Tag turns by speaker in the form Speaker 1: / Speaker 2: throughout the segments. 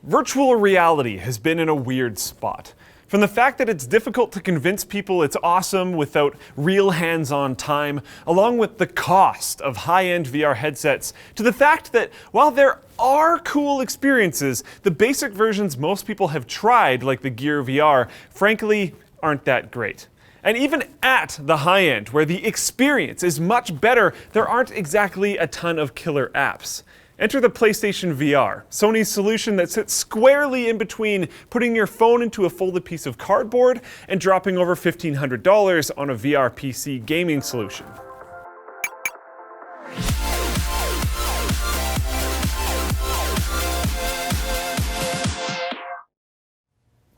Speaker 1: Virtual reality has been in a weird spot. From the fact that it's difficult to convince people it's awesome without real hands-on time, along with the cost of high-end VR headsets, to the fact that while there are cool experiences, the basic versions most people have tried, like the Gear VR, frankly, aren't that great. And even at the high end, where the experience is much better, there aren't exactly a ton of killer apps. Enter the PlayStation VR, Sony's solution that sits squarely in between putting your phone into a folded piece of cardboard and dropping over $1,500 on a VR PC gaming solution.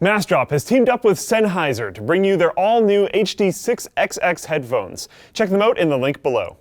Speaker 1: Massdrop has teamed up with Sennheiser to bring you their all-new HD6XX headphones. Check them out in the link below.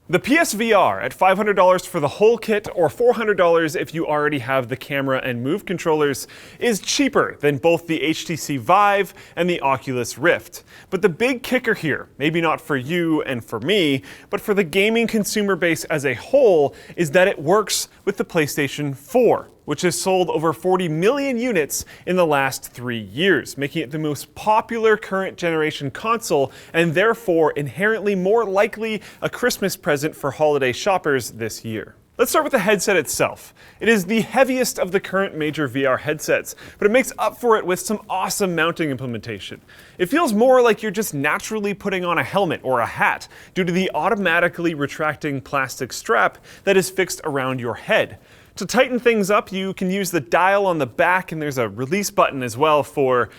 Speaker 1: The PSVR at $500 for the whole kit or $400 if you already have the camera and Move controllers is cheaper than both the HTC Vive and the Oculus Rift. But the big kicker here, maybe not for you and for me, but for the gaming consumer base as a whole, is that it works with the PlayStation 4. Which has sold over 40 million units in the last 3 years, making it the most popular current generation console and therefore inherently more likely a Christmas present for holiday shoppers this year. Let's start with the headset itself. It is the heaviest of the current major VR headsets, but it makes up for it with some awesome mounting implementation. It feels more like you're just naturally putting on a helmet or a hat due to the automatically retracting plastic strap that is fixed around your head. To tighten things up, you can use the dial on the back, and there's a release button as well for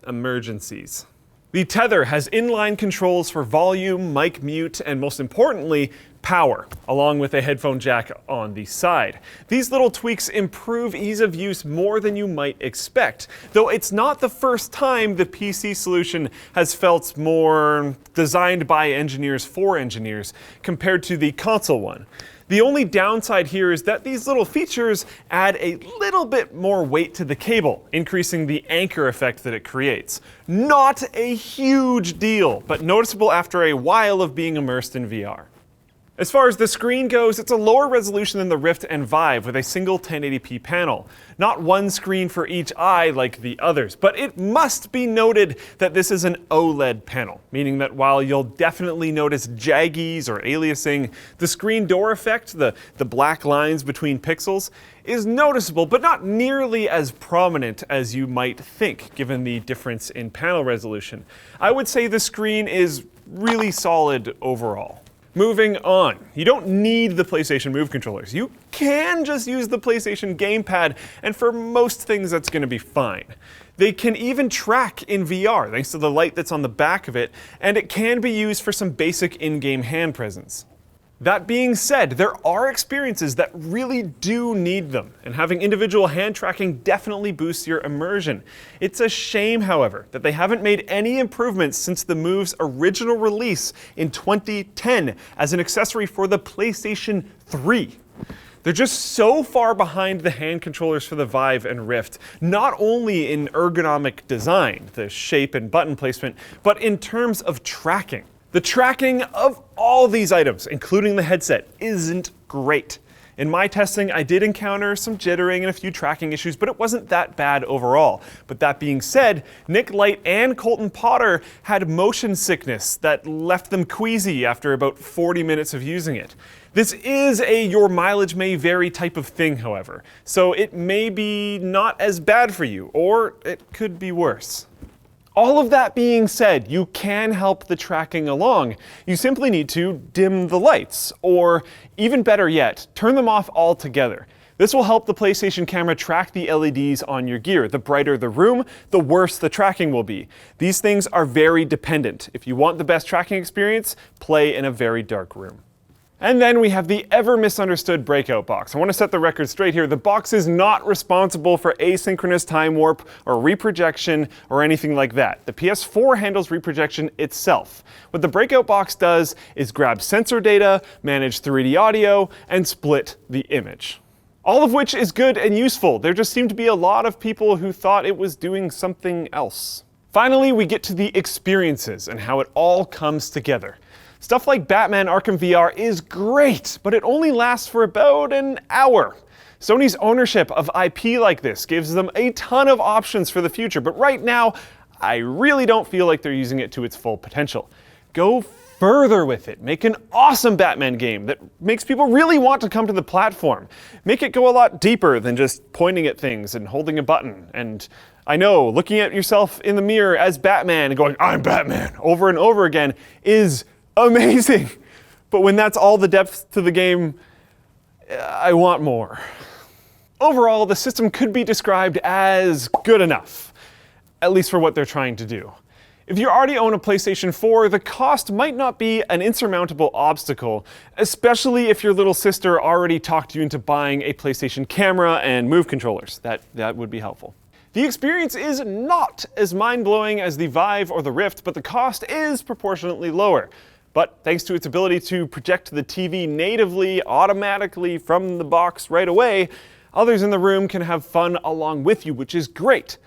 Speaker 1: emergencies. The Tether has inline controls for volume, mic mute, and most importantly, power, along with a headphone jack on the side. These little tweaks improve ease of use more than you might expect, though it's not the first time the PC solution has felt more designed by engineers for engineers compared to the console one. The only downside here is that these little features add a little bit more weight to the cable, increasing the anchor effect that it creates. Not a huge deal, but noticeable after a while of being immersed in VR. As far as the screen goes, it's a lower resolution than the Rift and Vive with a single 1080p panel. Not one screen for each eye like the others, but it must be noted that this is an OLED panel, meaning that while you'll definitely notice jaggies or aliasing, the screen door effect, the black lines between pixels, is noticeable, but not nearly as prominent as you might think, given the difference in panel resolution. I would say the screen is really solid overall. Moving on, you don't need the PlayStation Move controllers. You can just use the PlayStation gamepad, and for most things that's going to be fine. They can even track in VR thanks to the light that's on the back of it, and it can be used for some basic in-game hand presence. That being said, there are experiences that really do need them, and having individual hand tracking definitely boosts your immersion. It's a shame, however, that they haven't made any improvements since the Move's original release in 2010 as an accessory for the PlayStation 3. They're just so far behind the hand controllers for the Vive and Rift, not only in ergonomic design, the shape and button placement, but in terms of tracking. The tracking of all these items, including the headset, isn't great. In my testing, I did encounter some jittering and a few tracking issues, but it wasn't that bad overall. But that being said, Nick Light and Colton Potter had motion sickness that left them queasy after about 40 minutes of using it. This is a your mileage may vary type of thing, however, so it may be not as bad for you, or it could be worse. All of that being said, you can help the tracking along. You simply need to dim the lights, or even better yet, turn them off altogether. This will help the PlayStation camera track the LEDs on your gear. The brighter the room, the worse the tracking will be. These things are very dependent. If you want the best tracking experience, play in a very dark room. And then we have the ever misunderstood breakout box. I want to set the record straight here. The box is not responsible for asynchronous time warp or reprojection or anything like that. The PS4 handles reprojection itself. What the breakout box does is grab sensor data, manage 3D audio, and split the image. All of which is good and useful. There just seemed to be a lot of people who thought it was doing something else. Finally, we get to the experiences and how it all comes together. Stuff like Batman Arkham VR is great, but it only lasts for about an hour. Sony's ownership of IP like this gives them a ton of options for the future, but right now, I really don't feel like they're using it to its full potential. Go further with it. Make an awesome Batman game that makes people really want to come to the platform. Make it go a lot deeper than just pointing at things and holding a button. And I know, looking at yourself in the mirror as Batman and going, "I'm Batman," over and over again is amazing. But when that's all the depth to the game, I want more. Overall, the system could be described as good enough, at least for what they're trying to do. If you already own a PlayStation 4, the cost might not be an insurmountable obstacle, especially if your little sister already talked you into buying a PlayStation camera and Move controllers. That would be helpful. The experience is not as mind-blowing as the Vive or the Rift, but the cost is proportionately lower. But thanks to its ability to project the TV natively, automatically from the box right away, others in the room can have fun along with you, which is great.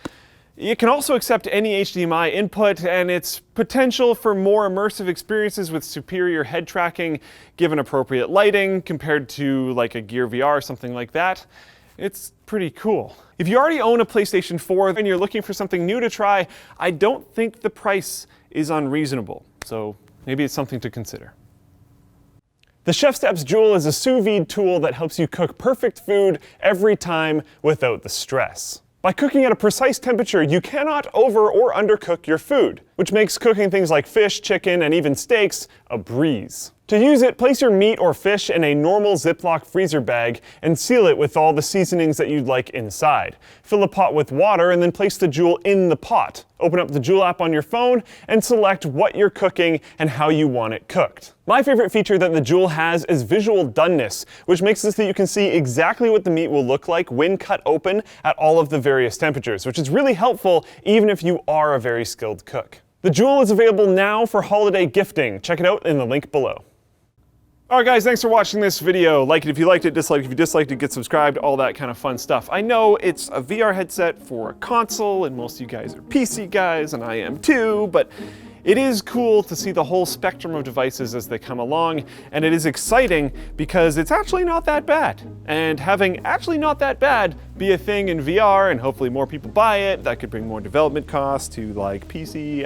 Speaker 1: It can also accept any Hdmi input, and its potential for more immersive experiences with superior head tracking, given appropriate lighting, compared to like a Gear VR or something like that, it's pretty cool. If you already own a PlayStation 4 and you're looking for something new to try, I don't think the price is unreasonable, so maybe it's something to consider. The Chef Steps Joule is a sous vide tool that helps you cook perfect food every time without the stress. By cooking at a precise temperature, you cannot over or undercook your food, which makes cooking things like fish, chicken, and even steaks a breeze. To use it, place your meat or fish in a normal Ziploc freezer bag and seal it with all the seasonings that you'd like inside. Fill the pot with water and then place the Joule in the pot. Open up the Joule app on your phone and select what you're cooking and how you want it cooked. My favorite feature that the Joule has is visual doneness, which makes it so that you can see exactly what the meat will look like when cut open at all of the various temperatures, which is really helpful even if you are a very skilled cook. The Joule is available now for holiday gifting. Check it out in the link below. Alright guys, thanks for watching this video. Like it if you liked it, dislike it if you disliked it, get subscribed, all that kind of fun stuff. I know it's a VR headset for a console, and most of you guys are PC guys, and I am too, but it is cool to see the whole spectrum of devices as they come along, and it is exciting because it's actually not that bad. And having actually not that bad be a thing in VR, and hopefully more people buy it, that could bring more development costs to like PC,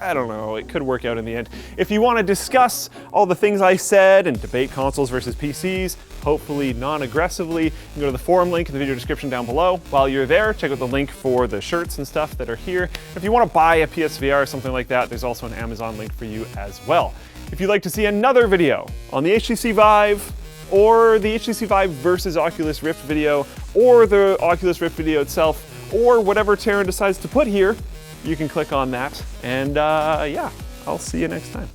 Speaker 1: I don't know, it could work out in the end. If you want to discuss all the things I said and debate consoles versus PCs, hopefully non-aggressively, you can go to the forum link in the video description down below. While you're there, check out the link for the shirts and stuff that are here. If you want to buy a PSVR or something like that, there's also an Amazon link for you as well. If you'd like to see another video on the HTC Vive, or the HTC Vive versus Oculus Rift video, or the Oculus Rift video itself, or whatever Taryn decides to put here, you can click on that. And yeah, I'll see you next time.